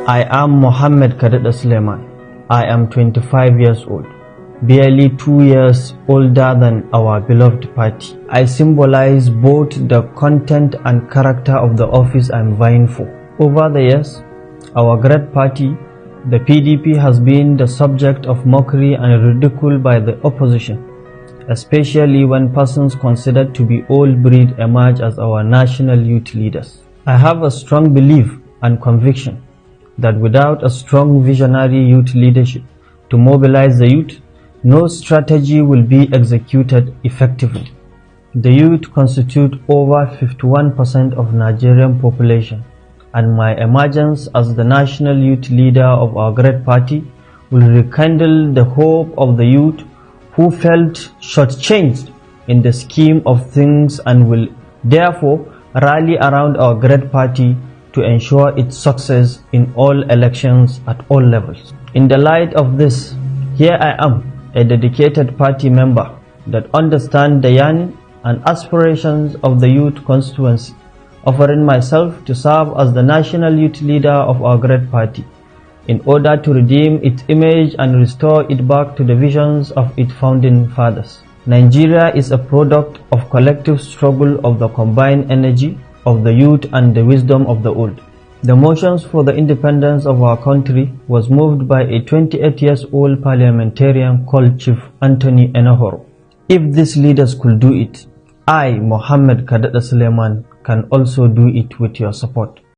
I am Mohammed Kadade Sulaima. I am 25 years old, barely 2 years older than our beloved party. I symbolize both the content and character of the office I am vying for. Over the years, our great party, the PDP, has been the subject of mockery and ridicule by the opposition, especially when persons considered to be old breed emerge as our national youth leaders. I have a strong belief and conviction that without a strong visionary youth leadership to mobilize the youth, no strategy will be executed effectively. The youth constitute over 51% of Nigerian population, and my emergence as the national youth leader of our great party will rekindle the hope of the youth who felt shortchanged in the scheme of things, and will therefore rally around our great party to ensure its success in all elections at all levels. In the light of this, here I am, a dedicated party member that understands the yearning and aspirations of the youth constituency, offering myself to serve as the national youth leader of our great party in order to redeem its image and restore it back to the visions of its founding fathers. Nigeria is a product of collective struggle of the combined energy of the youth and the wisdom of the old. The motions for the independence of our country was moved by a 28-year-old parliamentarian called Chief Anthony Enohoro. If these leaders could do it, I, Mohammed Kadade Sulaima, can also do it with your support.